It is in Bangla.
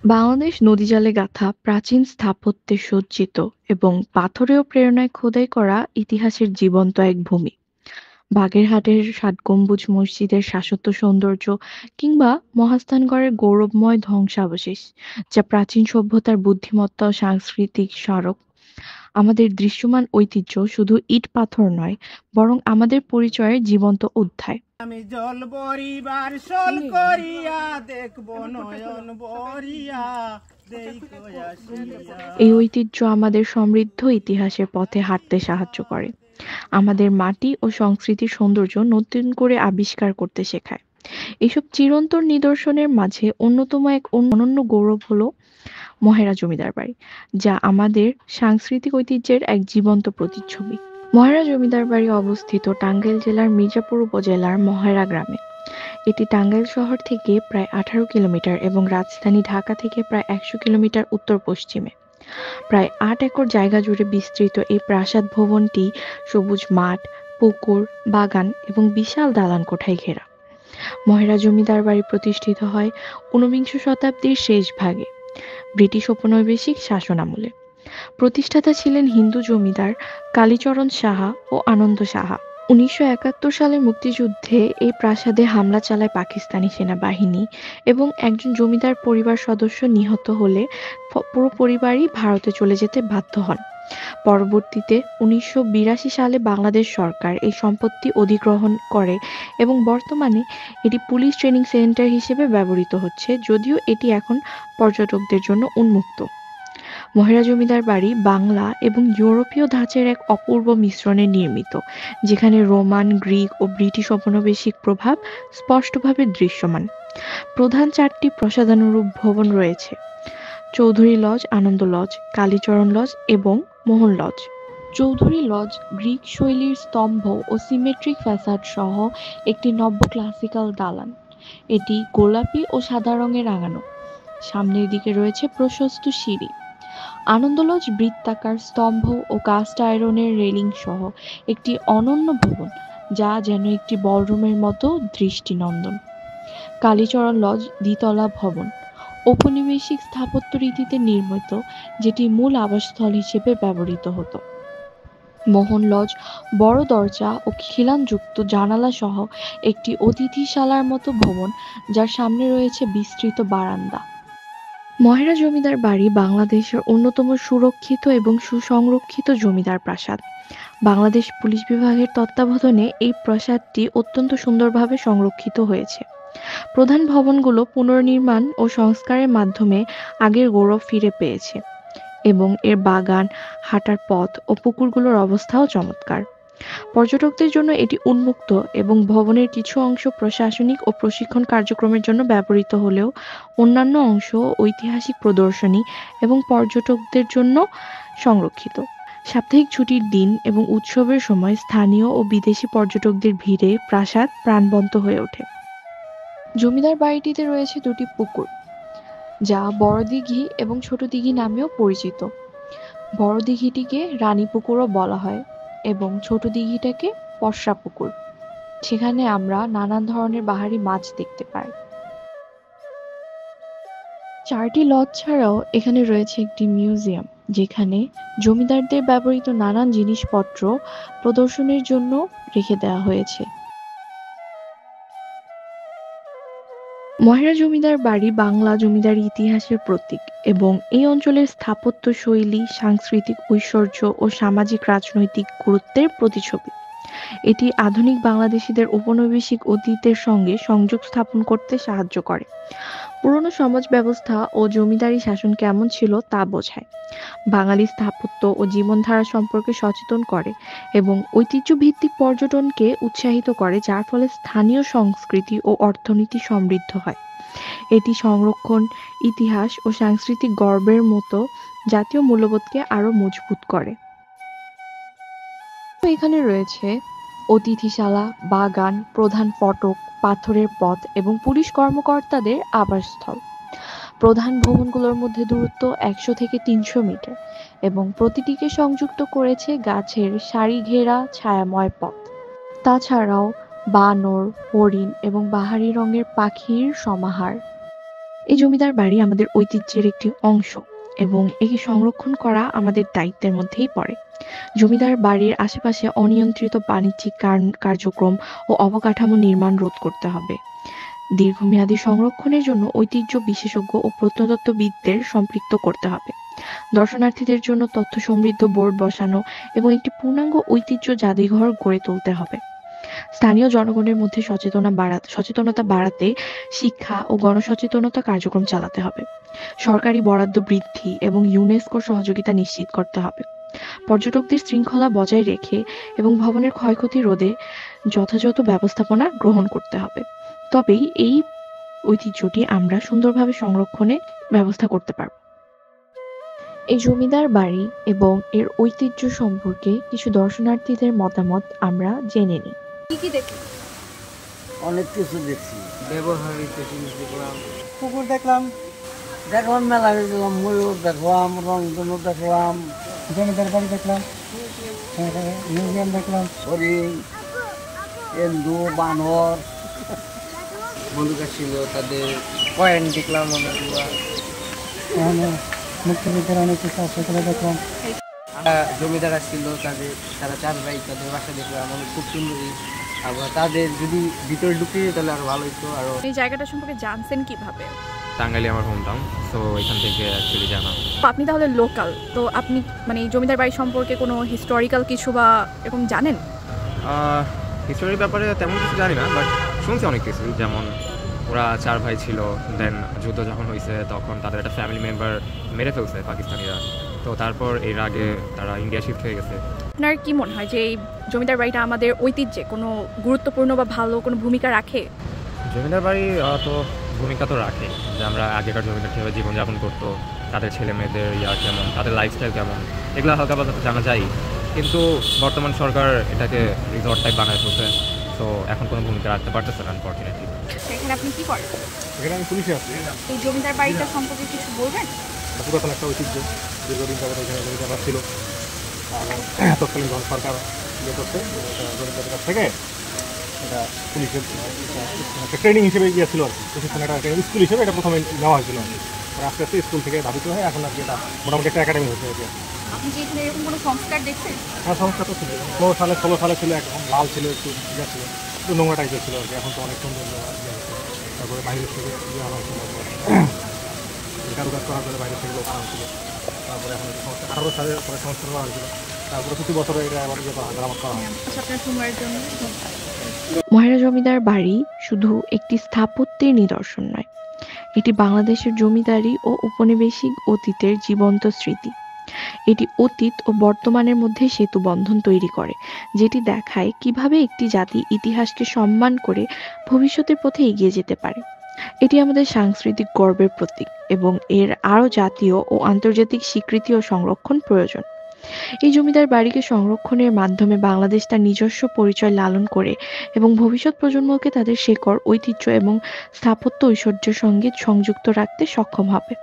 বাংলাদেশ নদীজালে গাঁথা প্রাচীন স্থাপত্যে সজ্জিত এবং পাথরেয় প্রেরণায় খোদাই করা ইতিহাসের জীবন্ত এক ভূমি। বাগেরহাটের ষাট গম্বুজ মসজিদের শাশ্বত সৌন্দর্য কিংবা মহাস্থানগড়ের গৌরবময় ধ্বংসাবশেষ, যা প্রাচীন সভ্যতার বুদ্ধিমত্তা ও সাংস্কৃতিক স্মারক। আমাদের দৃশ্যমান ঐতিহ্য শুধু ইট পাথর নয়, বরং আমাদের পরিচয়ের জীবন্ত অধ্যায়। আমি জল বরিবার সল করিয়া দেখব নয়ন বরিয়া দেখো আসিয়া। এই ঐতিহ্য আমাদের সমৃদ্ধ ইতিহাসের পথে হাঁটতে সাহায্য করে, আমাদের মাটি ও সংস্কৃতির সৌন্দর্য নতুন করে আবিষ্কার করতে শেখায়। এসব চিরন্তন নিদর্শনের মাঝে অন্যতম এক অনন্য গৌরব হলো মহেরা জমিদার বাড়ি, যা আমাদের সাংস্কৃতিক ঐতিহ্যের এক জীবন্ত প্রতিচ্ছবি। মহেরা জমিদার বাড়ি অবস্থিত টাঙ্গাইল জেলার মির্জাপুর উপজেলার মহেরা গ্রামে। এটি টাঙ্গাইল শহর থেকে প্রায় 18 কিলোমিটার এবং রাজধানী ঢাকা থেকে প্রায় 100 কিলোমিটার উত্তর পশ্চিমে। প্রায় 8 একর জায়গা জুড়ে বিস্তৃত এই প্রাসাদ ভবনটি সবুজ মাঠ, পুকুর, বাগান এবং বিশাল দালান কোঠায় ঘেরা। মহেরা জমিদার বাড়ি প্রতিষ্ঠিত হয় ঊনবিংশ শতাব্দীর শেষ ভাগে, ব্রিটিশ ঔপনিবেশিক শাসনামলে। প্রতিষ্ঠাতা ছিলেন হিন্দু জমিদার কালীচরণ সাহা ও আনন্দ সাহা। ১৯৭১ সালের মুক্তিযুদ্ধে এই প্রাসাদে হামলা চালায় পাকিস্তানি সেনাবাহিনী এবং একজন জমিদার পরিবার সদস্য নিহত হলে পুরো পরিবারই ভারতে চলে যেতে বাধ্য হন। পরবর্তীতে ১৯৮২ সালে বাংলাদেশ সরকার এই সম্পত্তি অধিগ্রহণ করে এবং বর্তমানে এটি পুলিশ ট্রেনিং সেন্টার হিসেবে ব্যবহৃত হচ্ছে, যদিও এটি এখন পর্যটকদের জন্য উন্মুক্ত। মহেরা জমিদার বাড়ি বাংলা এবং ইউরোপীয় ধাঁচের এক অপূর্ব মিশ্রণে নির্মিত, যেখানে রোমান, গ্রিক ও ব্রিটিশ ঔপনিবেশিক প্রভাব স্পষ্টভাবে দৃশ্যমান। প্রধান চারটি প্রাসাদানুরূপ ভবন রয়েছে: চৌধুরী লজ, আনন্দ লজ, কালীচরণ লজ এবং মোহন লজ। চৌধুরী লজ গ্রিক শৈলীর স্তম্ভ ও সিমেট্রিক ফ্যাসাড সহ একটি নব্য ক্লাসিক্যাল দালান। এটি গোলাপি ও সাদা রঙে রাঙানো। সামনের দিকে রয়েছে প্রশস্ত সিঁড়ি। আনন্দ লজ বৃত্তাকার স্তম্ভ ও কাস্ট আয়রনের রেলিং সহ একটি অনন্য ভবন, যা যেন একটি বলরুমের মতো দৃষ্টিনন্দন। কালীচরণ লজ দ্বিতলা ভবন, ঔপনিবেশিক স্থাপত্য রীতিতে নির্মিত, যেটি মূল আবাসস্থল হিসেবে ব্যবহৃত হতো। মোহন লজ বড় দরজা ও খিলানযুক্ত জানালা সহ একটি অতিথিশালার মতো ভবন, যার সামনে রয়েছে বিস্তৃত বারান্দা। মহেরা জমিদার বাড়ি বাংলাদেশের অন্যতম সুরক্ষিত এবং সুসংরক্ষিত জমিদার প্রাসাদ। বাংলাদেশ পুলিশ বিভাগের তত্ত্বাবধানে এই প্রাসাদটি অত্যন্ত সুন্দরভাবে সংরক্ষিত হয়েছে। প্রধান ভবনগুলো পুনর্নির্মাণ ও সংস্কারের মাধ্যমে আগের গৌরব ফিরে পেয়েছে এবং এর বাগান, হাঁটার পথ ও পুকুরগুলোর অবস্থাও চমৎকার। পর্যটকদের জন্য এটি উন্মুক্ত এবং ভবনের কিছু অংশ প্রশাসনিক ও প্রশিক্ষণ কার্যক্রমের জন্য ব্যবহৃত হলেও অন্যান্য অংশ ঐতিহাসিক প্রদর্শনী এবং পর্যটকদের জন্য সংরক্ষিত। সাপ্তাহিক ছুটির দিন এবং উৎসবের সময় স্থানীয় ও বিদেশি পর্যটকদের ভিড়ে প্রাসাদ প্রাণবন্ত হয়ে ওঠে। জমিদার বাড়িটিতে রয়েছে দুটি পুকুর, যা বড় দিঘি এবং ছোট দিঘি নামেও পরিচিত। বড় দিঘিটিকে রানী পুকুরও বলা হয় এবং ছোট দিঘিটাকে পসরা পুকুর। সেখানে আমরা নানান ধরনের বাহারি মাছ দেখতে পাই। চারটি লজ ছাড়াও এখানে রয়েছে একটি মিউজিয়াম, যেখানে জমিদারদের ব্যবহৃত নানান জিনিসপত্র প্রদর্শনীর জন্য রেখে দেওয়া হয়েছে। মহেরা জমিদার বাড়ি বাংলা জমিদারি ইতিহাসের প্রতীক এবং এই অঞ্চলের স্থাপত্য শৈলী, সাংস্কৃতিক ঐশ্বর্য ও সামাজিক রাজনৈতিক গুরুত্বের প্রতিচ্ছবি। এটি আধুনিক বাংলাদেশীদের ঔপনিবেশিক অতীতের সঙ্গে সংযোগ স্থাপন করতে সাহায্য করে, পুরনো সমাজ ব্যবস্থা ও জমিদারি শাসন কেমন ছিল তা বোঝায়, বাঙালি স্থাপত্য ও জীবনধারা সম্পর্কে সচেতন করে এবং ঐতিহ্যভিত্তিক পর্যটনকে উৎসাহিত করে, যার ফলে স্থানীয় সংস্কৃতি ও অর্থনীতি সমৃদ্ধ হয়। এটি সংরক্ষণ, ইতিহাস ও সাংস্কৃতিক গর্বের মতো জাতীয় মূল্যবোধকে আরও মজবুত করে। এখানে রয়েছে অতিথিশালা, বাগান, প্রধান ফটক, পাথরের পথ এবং পুলিশ কর্মকর্তাদের আবাসস্থল। প্রধান ভবনগুলোর মধ্যে দূরত্ব ১০০ থেকে ৩০০ মিটার এবং প্রতিটিকে সংযুক্ত করেছে গাছের সারি ঘেরা ছায়াময় পথ। তাছাড়াও বানর, হরিণ এবং বাহারি রঙের পাখির সমাহার। এই জমিদার বাড়ি আমাদের ঐতিহ্যের একটি অংশ এবং একে সংরক্ষণ করা আমাদের দায়িত্বের মধ্যেই পড়ে। জমিদার বাড়ির আশেপাশে অনিয়ন্ত্রিত বাণিজ্যিক কার্যক্রম ও অবকাঠামো নির্মাণ রোধ করতে হবে। দীর্ঘমেয়াদী সংরক্ষণের জন্য ঐতিহ্য বিশেষজ্ঞ ও প্রত্নতত্ত্ববিদদের সম্পৃক্ত করতে হবে। দর্শনার্থীদের জন্য তথ্য সমৃদ্ধ বোর্ড বসানো এবং একটি পূর্ণাঙ্গ ঐতিহ্য জাদুঘর গড়ে তুলতে হবে। স্থানীয় জনগণের মধ্যে সচেতনতা বাড়াতে শিক্ষা ও গণসচেতনতা কার্যক্রম চালাতে হবে। সরকারি বরাদ্দ বৃদ্ধি এবং ইউনেস্কোর সহযোগিতা নিশ্চিত করতে হবে। পর্যটকদের শৃঙ্খলা বজায় রেখে এবং ভবনের ক্ষয়ক্ষতি রোধে যথাযথ ব্যবস্থাপনা গ্রহণ করতে হবে। তবেই এই ঐতিহ্যটি আমরা সুন্দরভাবে সংরক্ষণে ব্যবস্থা করতে পারব। এই জমিদার বাড়ি এবং এর ঐতিহ্য সম্পর্কে কিছু দর্শনার্থীদের মতামত আমরা জেনে নিই। কি কি দেখলেন? অনেক কিছু দেখছি, ব্যবহারিত জিনিস দেখলাম, পুকুর দেখলাম, মেলা দেখলাম, ময়ূর দেখলাম, রংধনু দেখলাম, জমিদার বাড়ি দেখলাম, মিউজিয়াম দেখলাম, হরিণ, এন্দু, বানর, বন্ধুরা ছিল, তাদের পয়েন্ট দেখলাম অনেকগুলো। এখানে মুক্তিযুদ্ধের অনেক কিছু আছে সেগুলো দেখলাম। জমিদারা ছিল, তারা 4 ভাই, তাদের বাসা দেখলাম অনেক খুব সুন্দরী। আবার তাদের যদি ভিতরে ঢুকে তাহলে আরো ভালো হতো। আরো এই জায়গাটা সম্পর্কে জানছেন কিভাবে? টাঙ্গাইলে আমার হোম টাউন, সো এখান থেকে অ্যাকচুয়ালি জানা। তো আপনি তাহলে লোকাল, তো আপনি মানে এই জমিদার বাড়ি সম্পর্কে কোনো হিস্টোরিক্যাল কিছু বা এরকম জানেন? হিস্টোরির ব্যাপারে তেমন কিছু জানি না, বাট শুনছি অনেক কিছু, যেমন ওরা 4 ভাই ছিল, দেন যুদ্ধ যখন হয়েছে তখন তাদের একটা ফ্যামিলি মেম্বার মেরে ফেলছে পাকিস্তানিরা, তো তারপর এর আগে তারা ইন্ডিয়া শিফট হয়ে গেছে। আপনার কি মনে হয় যে এই জমিদার বাড়িটা আমাদের ঐতিহ্যে কোনো গুরুত্বপূর্ণ বা ভালো কোনো ভূমিকা রাখে? জমিদার বাড়ি তো ভূমিকা তো রাখে, যে আমরা আগেকার জমিদার কীভাবে জীবনযাপন করতো, তাদের ছেলে মেয়েদের কেমন, তাদের লাইফস্টাইল কেমন, এগুলো হালকা পাতলা জানা যায়। কিন্তু বর্তমান সরকার এটাকে রিসর্ট টাইপ বানায় ফেলছে, তো এখন কোনো ভূমিকা রাখতে পারতেছে না আনফর্চুনেটলি। এখানে আপনি কি করেন? এখানে আমি পুলিশে আছি। এই জমিদার বাড়িটা সম্পর্কে কিছু বলবেন? পুরাতন একটা ঐতিহ্য, দীর্ঘদিন যাবত এখানে জমিদার ছিল, এবং তৎকালীন যখন সরকার করছে জমিদারের কাছ থেকে এটা পুলিশের একটা ট্রেনিং হিসেবে গিয়েছিল আর কি, প্রশিক্ষণ একটা স্কুল হিসেবে এটা প্রথমে নেওয়া হয়েছিল আর কি। আস্তে আস্তে স্কুল থেকে ধাবিত হয়ে এখন আর কি এটা মোটামুটি একটা একাডেমি হয়েছে আর কি। আপনি কি এখানে এরকম কোনো সংস্কার দেখছেন? হ্যাঁ, সংস্থা তো ছিল, 16 সালে ছিল, একদম লাল ছিল, একটু ইয়ে ছিল, একটু নোংরা টাইপের ছিল আর কি। এখন তো অনেক সুন্দর তারপরে বাইরের থেকে ইয়ে হয়েছিল, কারুকাজ করার জন্য বাইরে থেকে লোক আনা ছিল। তারপরে এখন 18 সালে পরে সংস্কার করা হয়েছিল, তারপরে প্রতি বছরে এটা আবার ইয়ে করা হয়, মেরামত করা হয়। আপনার সময়ের জন্য ময়রা জমিদার বাড়ি শুধু একটি স্থাপত্যের নিদর্শন নয়, এটি বাংলাদেশের জমিদারি ও উপনিবেশিক অতীতের জীবন্ত স্মৃতি। এটি অতীত ও বর্তমানের মধ্যে সেতু বন্ধন তৈরি করে, যেটি দেখায় কিভাবে একটি জাতি ইতিহাসকে সম্মান করে ভবিষ্যতের পথে এগিয়ে যেতে পারে। এটি আমাদের সাংস্কৃতিক গর্বের প্রতীক এবং এর আরও জাতীয় ও আন্তর্জাতিক স্বীকৃতি ও সংরক্ষণ প্রয়োজন। এই জমিদার বাড়িকে সংরক্ষণের মাধ্যমে বাংলাদেশ তার নিজস্ব পরিচয় লালন করে এবং ভবিষ্যৎ প্রজন্মকে তাদের শেকড়, ঐতিহ্য এবং স্থাপত্য ঐশ্বর্যের সঙ্গে সংযুক্ত রাখতে সক্ষম হবে।